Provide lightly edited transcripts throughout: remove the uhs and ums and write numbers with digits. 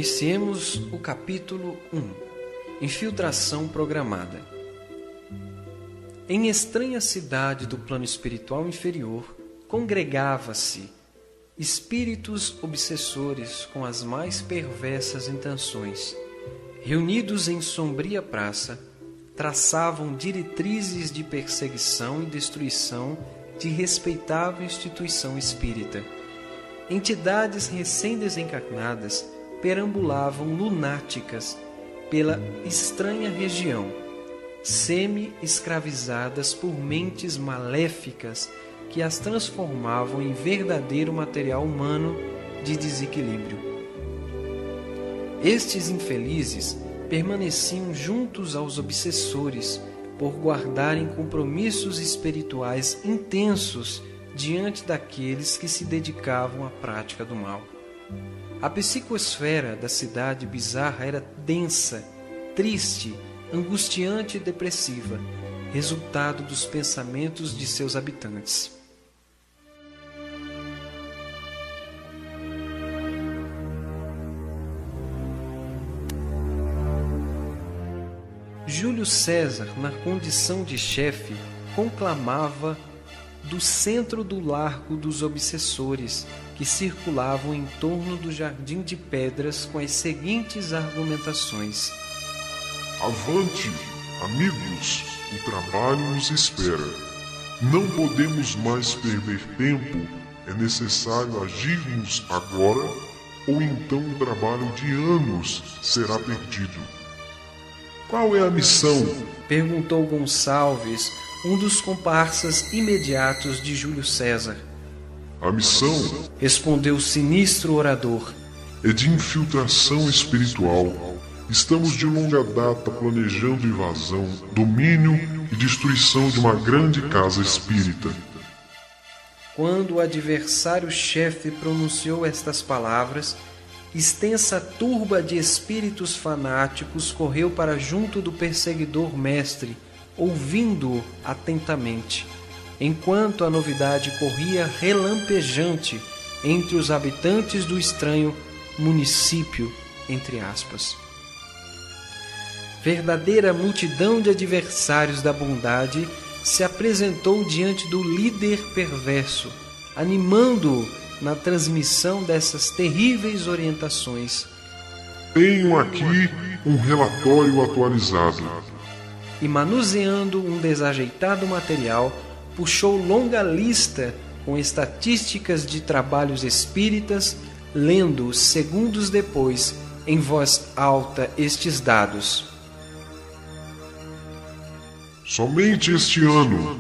Iniciemos o capítulo 1. Infiltração programada. Em estranha cidade do plano espiritual inferior, congregava-se espíritos obsessores com as mais perversas intenções. Reunidos em sombria praça, traçavam diretrizes de perseguição e destruição de respeitável instituição espírita. Entidades recém-desencarnadas perambulavam lunáticas pela estranha região, semi-escravizadas por mentes maléficas que as transformavam em verdadeiro material humano de desequilíbrio. Estes infelizes permaneciam juntos aos obsessores por guardarem compromissos espirituais intensos diante daqueles que se dedicavam à prática do mal. A psicosfera da cidade bizarra era densa, triste, angustiante e depressiva, resultado dos pensamentos de seus habitantes. Júlio César, na condição de chefe, conclamava do centro do largo dos obsessores, que circulavam em torno do jardim de pedras com as seguintes argumentações: Avante, amigos, o trabalho nos espera. Não podemos mais perder tempo, é necessário agirmos agora, ou então o trabalho de anos será perdido. Qual é a missão? Perguntou Gonçalves, um dos comparsas imediatos de Júlio César. A missão, respondeu o sinistro orador, é de infiltração espiritual. Estamos de longa data planejando invasão, domínio e destruição de uma grande casa espírita. Quando o adversário-chefe pronunciou estas palavras, extensa turba de espíritos fanáticos correu para junto do perseguidor mestre, ouvindo-o atentamente, enquanto a novidade corria relampejante entre os habitantes do estranho município, entre aspas. Verdadeira multidão de adversários da bondade se apresentou diante do líder perverso, animando-o na transmissão dessas terríveis orientações. Tenho aqui um relatório atualizado. E manuseando um desajeitado material, puxou longa lista com estatísticas de trabalhos espíritas, lendo segundos depois, em voz alta, estes dados. Somente este ano,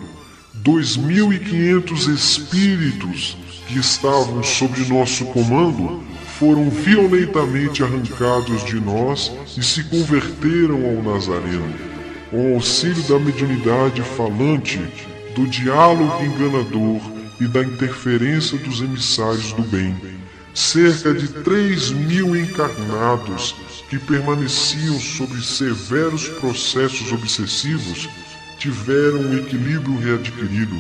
2.500 espíritos que estavam sob nosso comando foram violentamente arrancados de nós e se converteram ao Nazareno, com auxílio da mediunidade falante, do diálogo enganador e da interferência dos emissários do bem. Cerca de 3.000 encarnados que permaneciam sob severos processos obsessivos tiveram o equilíbrio readquirido,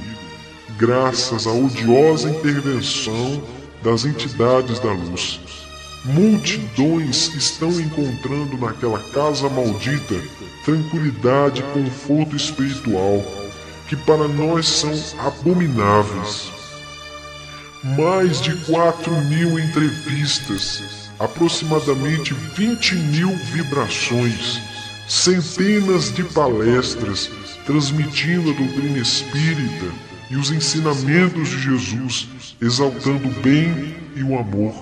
graças à odiosa intervenção das entidades da luz. Multidões estão encontrando naquela casa maldita tranquilidade e conforto espiritual, que para nós são abomináveis. Mais de 4.000 entrevistas, aproximadamente 20.000 vibrações, centenas de palestras transmitindo a doutrina espírita e os ensinamentos de Jesus, exaltando o bem e o amor.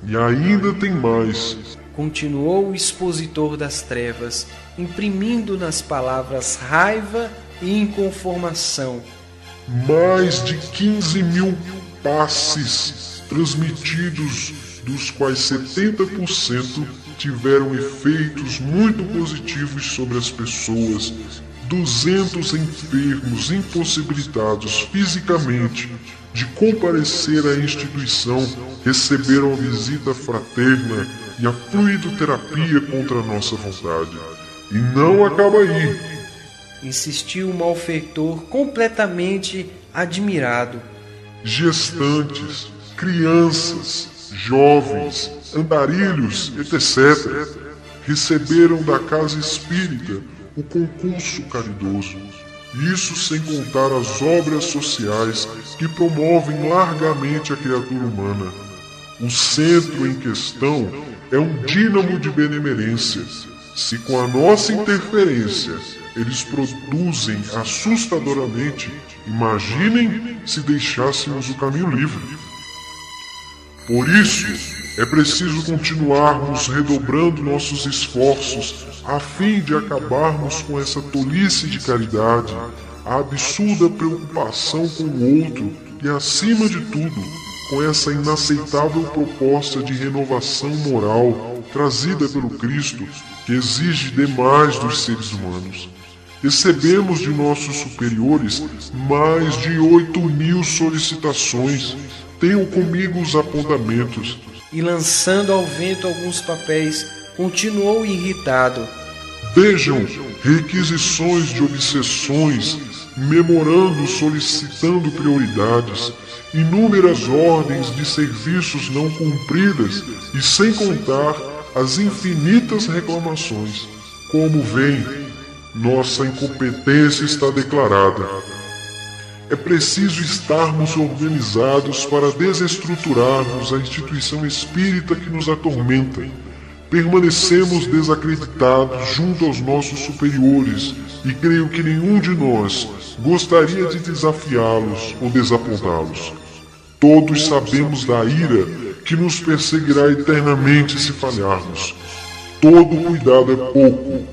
E ainda tem mais. Continuou o expositor das trevas, imprimindo nas palavras raiva e inconformação. Mais de 15.000 passes transmitidos, dos quais 70% tiveram efeitos muito positivos sobre as pessoas. 200 enfermos impossibilitados fisicamente de comparecer à instituição receberam a visita fraterna e a fluidoterapia contra a nossa vontade. E não acaba aí. Insistiu o malfeitor completamente admirado. Gestantes, crianças, jovens, andarilhos, etc., receberam da casa espírita o concurso caridoso. Isso sem contar as obras sociais que promovem largamente a criatura humana. O centro em questão é um dínamo de benemerência. Se com a nossa interferência eles produzem assustadoramente, imaginem se deixássemos o caminho livre. Por isso, é preciso continuarmos redobrando nossos esforços a fim de acabarmos com essa tolice de caridade, a absurda preocupação com o outro e, acima de tudo, com essa inaceitável proposta de renovação moral trazida pelo Cristo, que exige demais dos seres humanos. Recebemos de nossos superiores mais de 8.000 solicitações. Tenho comigo os apontamentos. E lançando ao vento alguns papéis, continuou irritado. Vejam, requisições de obsessões, memorando solicitando prioridades, inúmeras ordens de serviços não cumpridas e sem contar as infinitas reclamações. Como veem, nossa incompetência está declarada. É preciso estarmos organizados para desestruturarmos a instituição espírita que nos atormenta. Permanecemos desacreditados junto aos nossos superiores e creio que nenhum de nós gostaria de desafiá-los ou desapontá-los. Todos sabemos da ira que nos perseguirá eternamente se falharmos. Todo cuidado é pouco,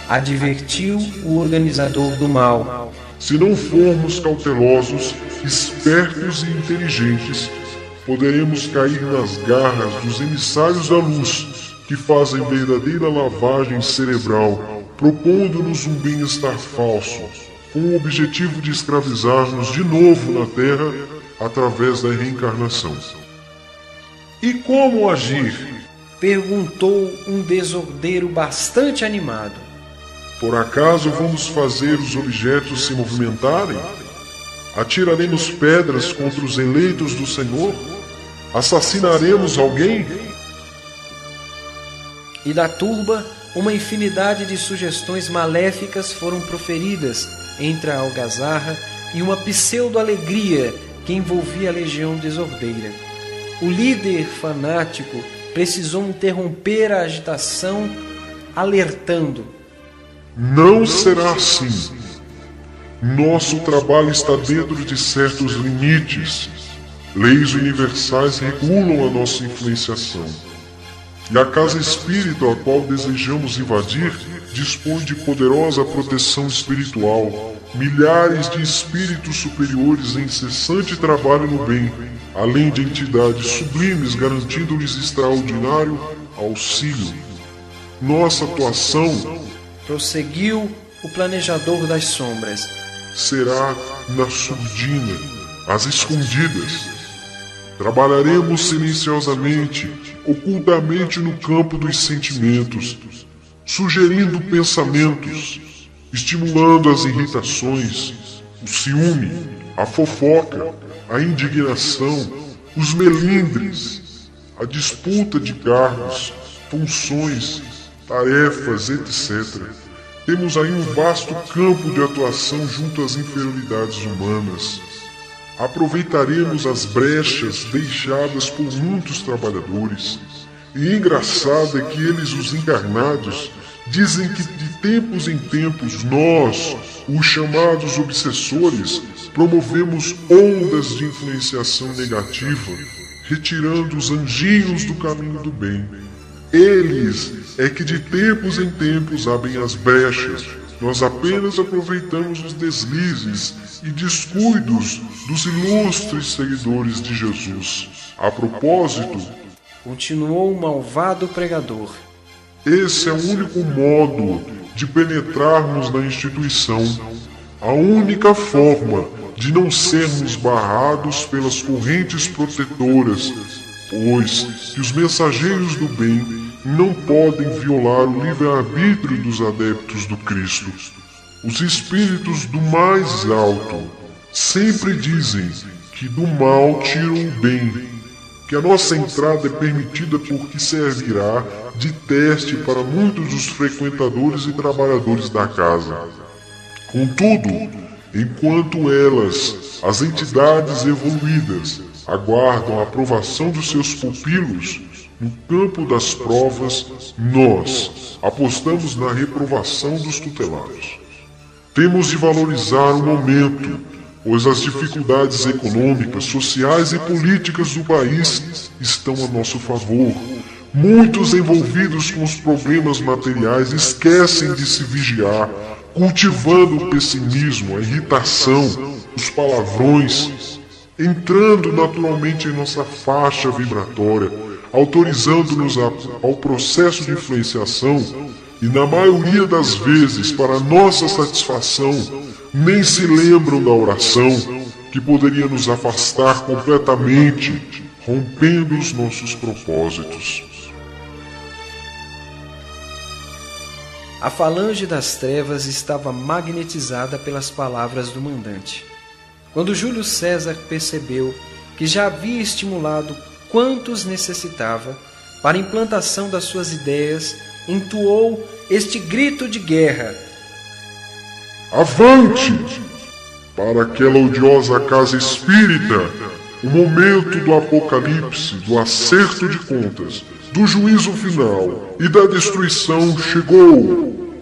advertiu o organizador do mal. Se não formos cautelosos, espertos e inteligentes, poderemos cair nas garras dos emissários da luz, que fazem verdadeira lavagem cerebral, propondo-nos um bem-estar falso, com o objetivo de escravizar-nos de novo na Terra através da reencarnação. E como agir? Perguntou um desordeiro bastante animado. Por acaso vamos fazer os objetos se movimentarem? Atiraremos pedras contra os eleitos do Senhor? Assassinaremos alguém? E da turba, uma infinidade de sugestões maléficas foram proferidas entre a algazarra e uma pseudo-alegria que envolvia a legião desordeira. O líder fanático precisou interromper a agitação, alertando: não será assim. Nosso trabalho está dentro de certos limites. Leis universais regulam a nossa influenciação. E a casa espírita a qual desejamos invadir dispõe de poderosa proteção espiritual, milhares de espíritos superiores em incessante trabalho no bem, além de entidades sublimes garantindo-lhes extraordinário auxílio. Nossa atuação, prosseguiu o planejador das sombras, será na surdina, às escondidas. Trabalharemos silenciosamente, ocultamente no campo dos sentimentos, sugerindo pensamentos, estimulando as irritações, o ciúme, a fofoca, a indignação, os melindres, a disputa de cargos, funções, tarefas, etc. Temos aí um vasto campo de atuação junto às inferioridades humanas. Aproveitaremos as brechas deixadas por muitos trabalhadores. E engraçado é que eles, os encarnados, dizem que de tempos em tempos nós, os chamados obsessores, promovemos ondas de influenciação negativa, retirando os anjinhos do caminho do bem. Eles é que de tempos em tempos abrem as brechas. Nós apenas aproveitamos os deslizes e descuidos dos ilustres seguidores de Jesus. A propósito, continuou o malvado pregador, esse é o único modo de penetrarmos na instituição, a única forma de não sermos barrados pelas correntes protetoras, pois que os mensageiros do bem não podem violar o livre-arbítrio dos adeptos do Cristo. Os espíritos do mais alto sempre dizem que do mal tiram o bem, que a nossa entrada é permitida porque servirá de teste para muitos dos frequentadores e trabalhadores da casa. Contudo, enquanto elas, as entidades evoluídas, aguardam a aprovação dos seus pupilos, no campo das provas, nós apostamos na reprovação dos tutelados. Temos de valorizar o momento, pois as dificuldades econômicas, sociais e políticas do país estão a nosso favor. Muitos envolvidos com os problemas materiais esquecem de se vigiar, cultivando o pessimismo, a irritação, os palavrões, entrando naturalmente em nossa faixa vibratória, autorizando-nos ao processo de influenciação e, na maioria das vezes, para nossa satisfação, nem se lembram da oração que poderia nos afastar completamente, rompendo os nossos propósitos. A falange das trevas estava magnetizada pelas palavras do mandante. Quando Júlio César percebeu que já havia estimulado quantos necessitava para a implantação das suas ideias, entoou este grito de guerra: Avante! Para aquela odiosa casa espírita, o momento do apocalipse, do acerto de contas, do juízo final e da destruição chegou.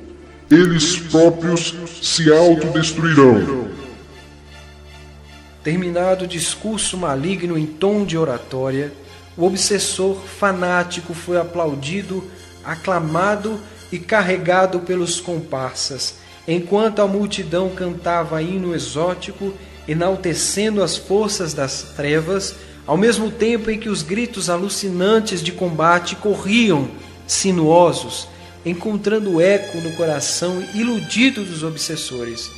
Eles próprios se autodestruirão. Terminado o discurso maligno em tom de oratória, o obsessor fanático foi aplaudido, aclamado e carregado pelos comparsas, enquanto a multidão cantava hino exótico, enaltecendo as forças das trevas, ao mesmo tempo em que os gritos alucinantes de combate corriam, sinuosos, encontrando eco no coração iludido dos obsessores.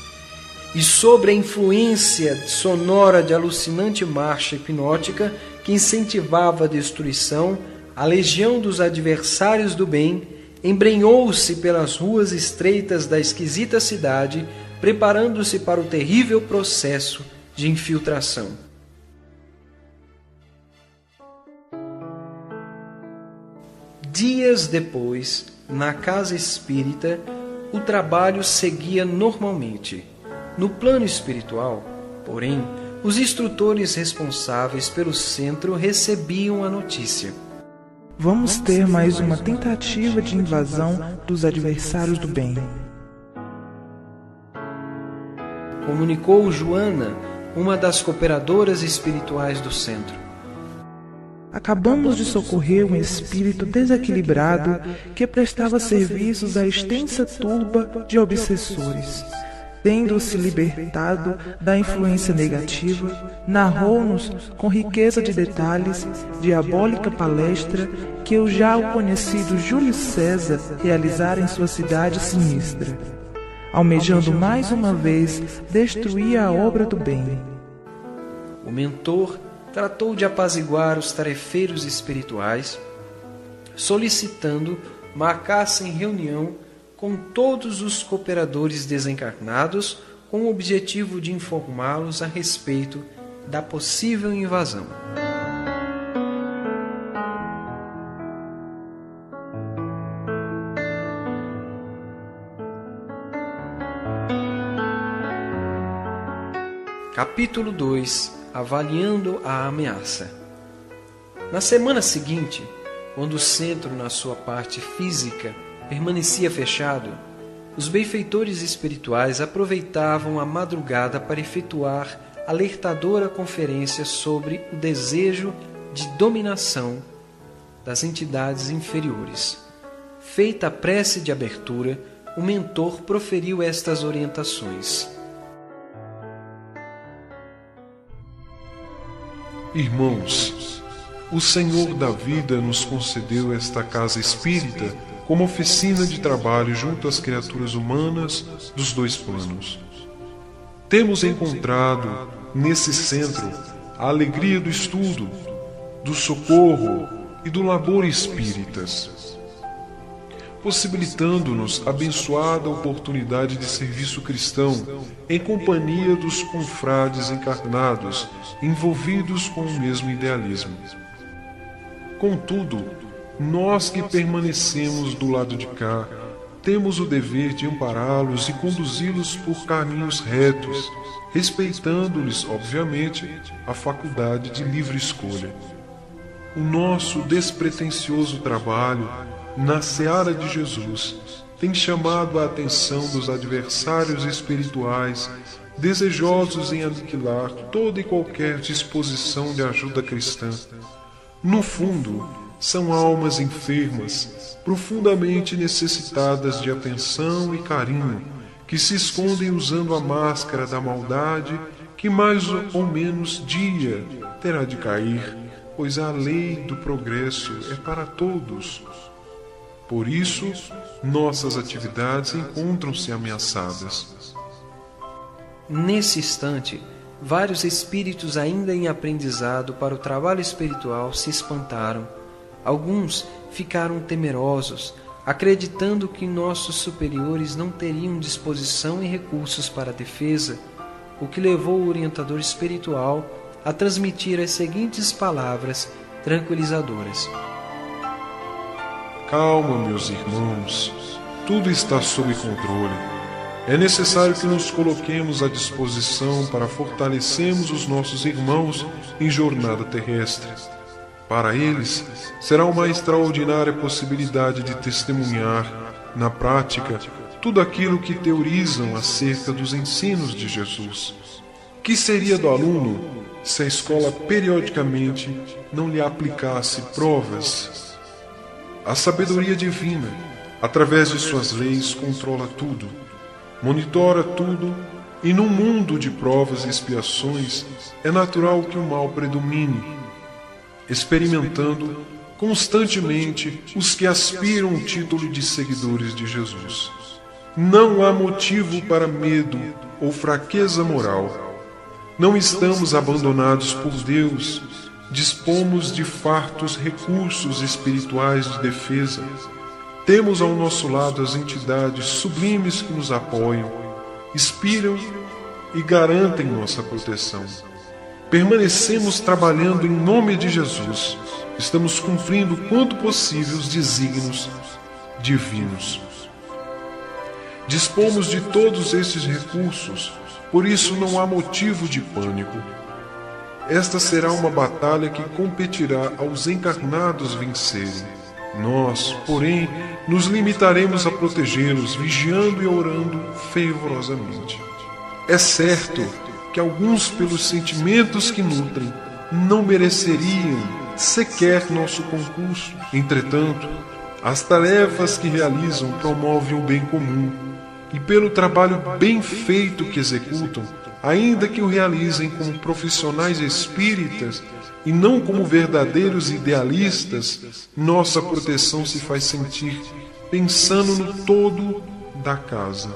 E sobre a influência sonora de alucinante marcha hipnótica que incentivava a destruição, a legião dos adversários do bem embrenhou-se pelas ruas estreitas da esquisita cidade, preparando-se para o terrível processo de infiltração. Dias depois, na casa espírita, o trabalho seguia normalmente. No plano espiritual, porém, os instrutores responsáveis pelo centro recebiam a notícia: vamos ter mais uma tentativa de invasão dos adversários do bem, comunicou Joana, uma das cooperadoras espirituais do centro. Acabamos de socorrer um espírito desequilibrado que prestava serviços à extensa turba de obsessores. Tendo-se libertado da influência negativa, narrou-nos com riqueza de detalhes diabólica palestra que o já conhecido Júlio César realizara em sua cidade sinistra, almejando mais uma vez destruir a obra do bem. O mentor tratou de apaziguar os tarefeiros espirituais, solicitando marcassem reunião com todos os cooperadores desencarnados com o objetivo de informá-los a respeito da possível invasão. Capítulo 2 – Avaliando a ameaça. Na semana seguinte, quando o centro, na sua parte física, permanecia fechado, os benfeitores espirituais aproveitavam a madrugada para efetuar alertadora conferência sobre o desejo de dominação das entidades inferiores. Feita a prece de abertura, o mentor proferiu estas orientações: Irmãos, o Senhor da vida nos concedeu esta casa espírita como oficina de trabalho junto às criaturas humanas dos dois planos. Temos encontrado nesse centro a alegria do estudo, do socorro e do labor espíritas, possibilitando-nos abençoada oportunidade de serviço cristão em companhia dos confrades encarnados envolvidos com o mesmo idealismo. Contudo, nós que permanecemos do lado de cá, temos o dever de ampará-los e conduzi-los por caminhos retos, respeitando-lhes, obviamente, a faculdade de livre escolha. O nosso despretensioso trabalho na seara de Jesus tem chamado a atenção dos adversários espirituais desejosos em aniquilar toda e qualquer disposição de ajuda cristã. No fundo, são almas enfermas, profundamente necessitadas de atenção e carinho, que se escondem usando a máscara da maldade que mais ou menos dia terá de cair, pois a lei do progresso é para todos. Por isso, nossas atividades encontram-se ameaçadas. Nesse instante, vários espíritos ainda em aprendizado para o trabalho espiritual se espantaram. Alguns ficaram temerosos, acreditando que nossos superiores não teriam disposição e recursos para a defesa, o que levou o orientador espiritual a transmitir as seguintes palavras tranquilizadoras. Calma, meus irmãos, tudo está sob controle. É necessário que nos coloquemos à disposição para fortalecermos os nossos irmãos em jornada terrestre. Para eles, será uma extraordinária possibilidade de testemunhar, na prática, tudo aquilo que teorizam acerca dos ensinos de Jesus. Que seria do aluno se a escola periodicamente não lhe aplicasse provas? A sabedoria divina, através de suas leis, controla tudo, monitora tudo, e num mundo de provas e expiações é natural que o mal predomine, experimentando constantemente os que aspiram ao título de seguidores de Jesus. Não há motivo para medo ou fraqueza moral. Não estamos abandonados por Deus. Dispomos de fartos recursos espirituais de defesa. Temos ao nosso lado as entidades sublimes que nos apoiam, inspiram e garantem nossa proteção. Permanecemos trabalhando em nome de Jesus. Estamos cumprindo quanto possível os desígnios divinos. Dispomos de todos esses recursos, por isso não há motivo de pânico. Esta será uma batalha que competirá aos encarnados vencerem. Nós, porém, nos limitaremos a protegê-los, vigiando e orando fervorosamente. É certo que alguns, pelos sentimentos que nutrem, não mereceriam sequer nosso concurso. Entretanto, as tarefas que realizam promovem o bem comum, e pelo trabalho bem feito que executam, ainda que o realizem como profissionais espíritas e não como verdadeiros idealistas, nossa proteção se faz sentir pensando no todo da casa.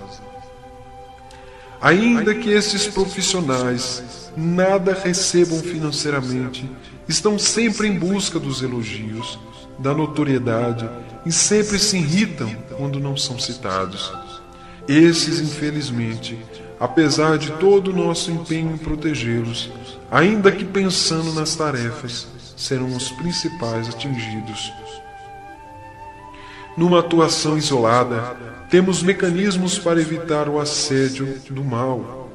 Ainda que esses profissionais nada recebam financeiramente, estão sempre em busca dos elogios, da notoriedade e sempre se irritam quando não são citados. Esses, infelizmente, apesar de todo o nosso empenho em protegê-los, ainda que pensando nas tarefas, serão os principais atingidos. Numa atuação isolada, temos mecanismos para evitar o assédio do mal,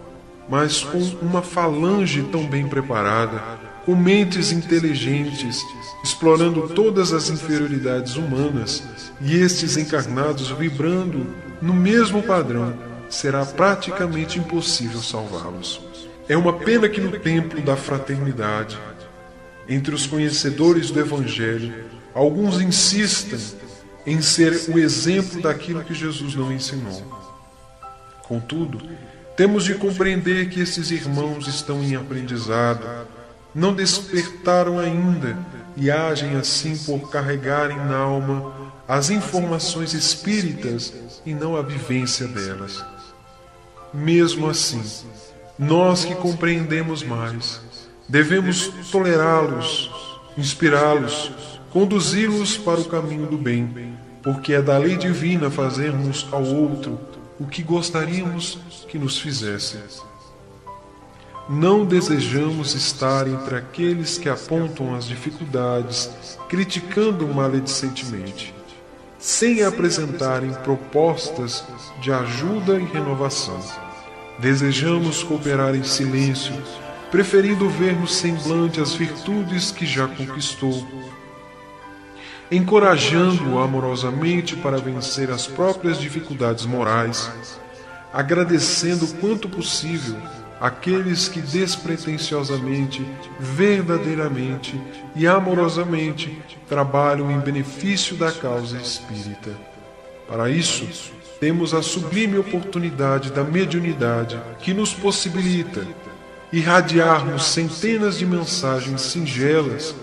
mas com uma falange tão bem preparada, com mentes inteligentes, explorando todas as inferioridades humanas, e estes encarnados vibrando no mesmo padrão, será praticamente impossível salvá-los. É uma pena que no templo da fraternidade, entre os conhecedores do Evangelho, alguns insistam em ser o exemplo daquilo que Jesus não ensinou. Contudo, temos de compreender que esses irmãos estão em aprendizado, não despertaram ainda e agem assim por carregarem na alma as informações espíritas e não a vivência delas. Mesmo assim, nós que compreendemos mais, devemos tolerá-los, inspirá-los, conduzi-los para o caminho do bem, porque é da lei divina fazermos ao outro o que gostaríamos que nos fizesse. não desejamos estar entre aqueles que apontam as dificuldades, criticando maledicentemente, sem apresentarem propostas de ajuda e renovação. Desejamos cooperar em silêncio, preferindo ver no semblante as virtudes que já conquistou, encorajando-o amorosamente para vencer as próprias dificuldades morais, agradecendo quanto possível aqueles que despretensiosamente, verdadeiramente e amorosamente trabalham em benefício da causa espírita. Para isso, temos a sublime oportunidade da mediunidade que nos possibilita irradiarmos centenas de mensagens singelas,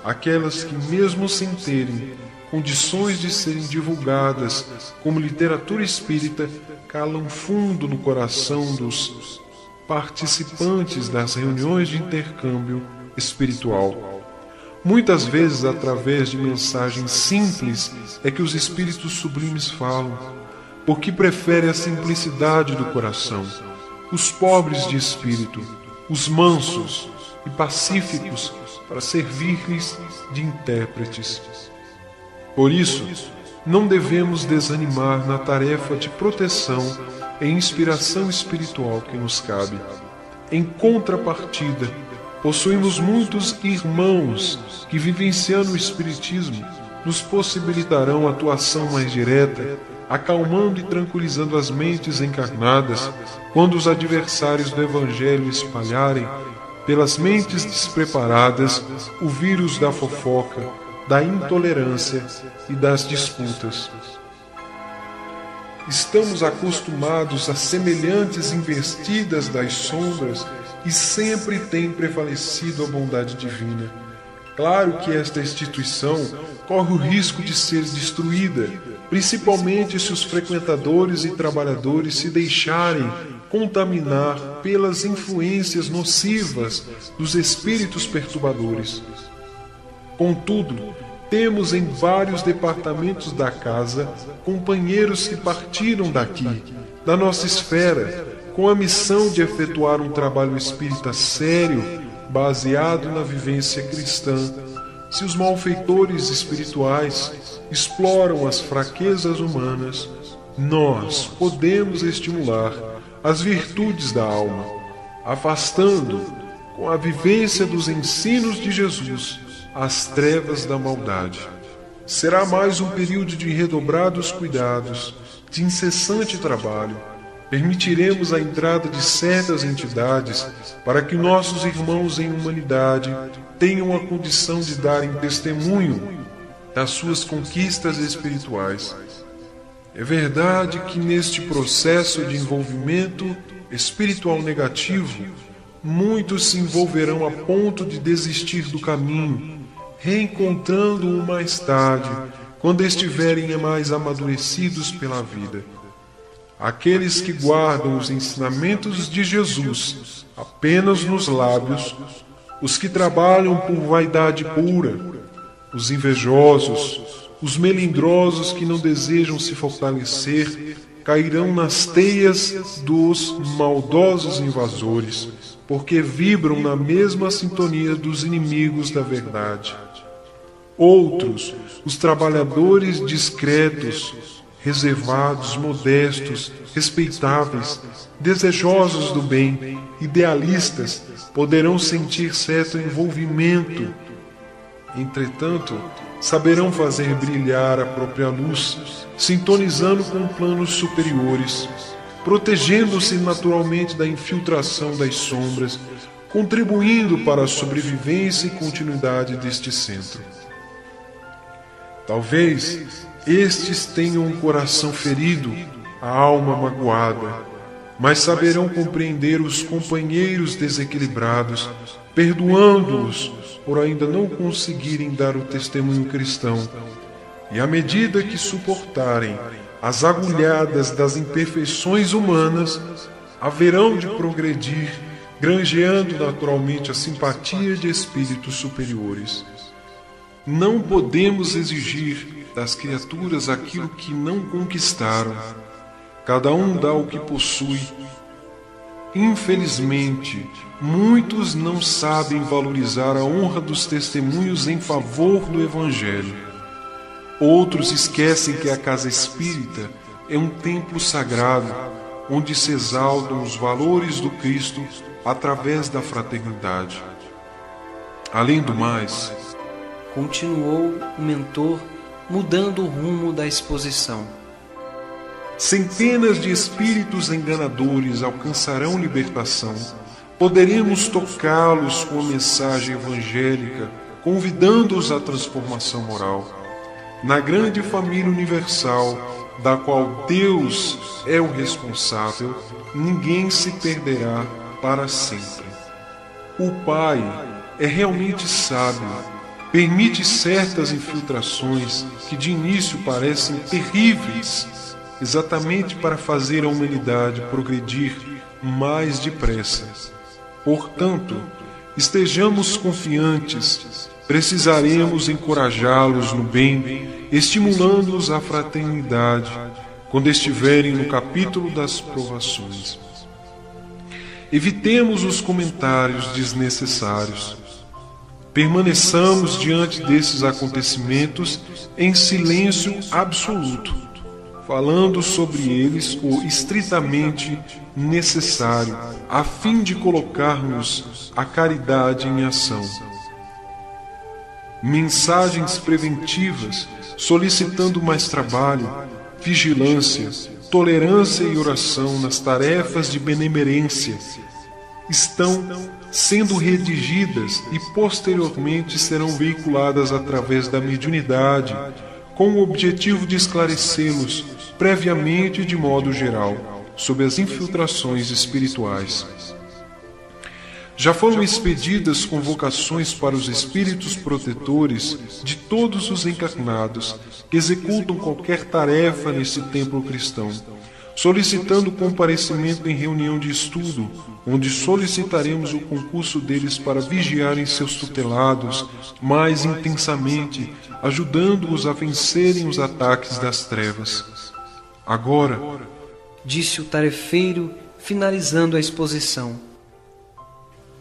aquelas que, mesmo sem terem condições de serem divulgadas como literatura espírita, calam fundo no coração dos participantes das reuniões de intercâmbio espiritual. Muitas vezes, através de mensagens simples, é que os espíritos sublimes falam, porque preferem a simplicidade do coração, os pobres de espírito, os mansos e pacíficos, para servir-lhes de intérpretes. Por isso, não devemos desanimar na tarefa de proteção e inspiração espiritual que nos cabe. Em contrapartida, possuímos muitos irmãos que, vivenciando o Espiritismo, nos possibilitarão atuação mais direta, acalmando e tranquilizando as mentes encarnadas quando os adversários do Evangelho espalharem pelas mentes despreparadas o vírus da fofoca, da intolerância e das disputas. Estamos acostumados a semelhantes investidas das sombras e sempre tem prevalecido a bondade divina. Claro que esta instituição corre o risco de ser destruída, principalmente se os frequentadores e trabalhadores se deixarem contaminar pelas influências nocivas dos espíritos perturbadores. Contudo, temos em vários departamentos da casa companheiros que partiram daqui, da nossa esfera, com a missão de efetuar um trabalho espírita sério, baseado na vivência cristã. Se os malfeitores espirituais exploram as fraquezas humanas, nós podemos estimular as virtudes da alma, afastando, com a vivência dos ensinos de Jesus, as trevas da maldade. Será mais um período de redobrados cuidados, de incessante trabalho. Permitiremos a entrada de certas entidades para que nossos irmãos em humanidade tenham a condição de darem testemunho das suas conquistas espirituais. É verdade que neste processo de envolvimento espiritual negativo, muitos se envolverão a ponto de desistir do caminho, reencontrando-o mais tarde, quando estiverem mais amadurecidos pela vida. Aqueles que guardam os ensinamentos de Jesus apenas nos lábios, os que trabalham por vaidade pura, os invejosos, os melindrosos que não desejam se fortalecer, cairão nas teias dos maldosos invasores, porque vibram na mesma sintonia dos inimigos da verdade. Outros, os trabalhadores discretos, reservados, modestos, respeitáveis, desejosos do bem, idealistas, poderão sentir certo envolvimento. Entretanto, saberão fazer brilhar a própria luz, sintonizando com planos superiores, protegendo-se naturalmente da infiltração das sombras, contribuindo para a sobrevivência e continuidade deste centro. Talvez estes tenham um coração ferido, a alma magoada, mas saberão compreender os companheiros desequilibrados, perdoando-os por ainda não conseguirem dar o testemunho cristão, e à medida que suportarem as agulhadas das imperfeições humanas, haverão de progredir, granjeando naturalmente a simpatia de espíritos superiores. Não podemos exigir das criaturas aquilo que não conquistaram. Cada um dá o que possui. Infelizmente, muitos não sabem valorizar a honra dos testemunhos em favor do Evangelho. Outros esquecem que a casa espírita é um templo sagrado, onde se exaltam os valores do Cristo através da fraternidade. Além do mais, continuou o mentor, mudando o rumo da exposição, centenas de espíritos enganadores alcançarão libertação. Poderemos tocá-los com a mensagem evangélica, convidando-os à transformação moral. Na grande família universal, da qual Deus é o responsável, ninguém se perderá para sempre. O Pai é realmente sábio, permite certas infiltrações que de início parecem terríveis, exatamente para fazer a humanidade progredir mais depressa. Portanto, estejamos confiantes, precisaremos encorajá-los no bem, estimulando-os à fraternidade, quando estiverem no capítulo das provações. Evitemos os comentários desnecessários. Permaneçamos diante desses acontecimentos em silêncio absoluto, falando sobre eles o estritamente necessário, a fim de colocarmos a caridade em ação. Mensagens preventivas, solicitando mais trabalho, vigilância, tolerância e oração nas tarefas de benemerência, estão sendo redigidas e posteriormente serão veiculadas através da mediunidade, com o objetivo de esclarecê-los previamente e de modo geral sobre as infiltrações espirituais. Já foram expedidas convocações para os espíritos protetores de todos os encarnados que executam qualquer tarefa nesse templo cristão, solicitando comparecimento em reunião de estudo, onde solicitaremos o concurso deles para vigiarem seus tutelados mais intensamente, ajudando-os a vencerem os ataques das trevas. Agora, disse o tarefeiro, finalizando a exposição,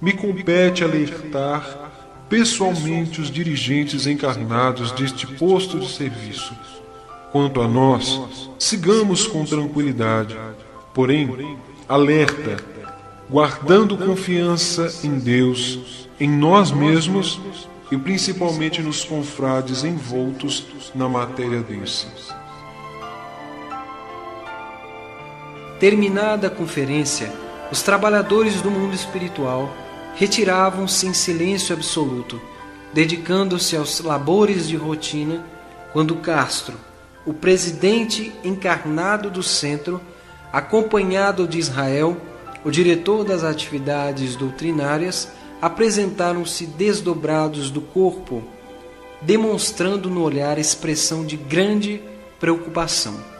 me compete alertar pessoalmente os dirigentes encarnados deste posto de serviço. Quanto a nós, sigamos com tranquilidade, porém, alerta, guardando confiança em Deus, em nós mesmos e principalmente nos confrades envoltos na matéria desse. Terminada a conferência, os trabalhadores do mundo espiritual retiravam-se em silêncio absoluto, dedicando-se aos labores de rotina, quando Castro, o presidente encarnado do centro, acompanhado de Israel, o diretor das atividades doutrinárias, apresentaram-se desdobrados do corpo, demonstrando no olhar expressão de grande preocupação.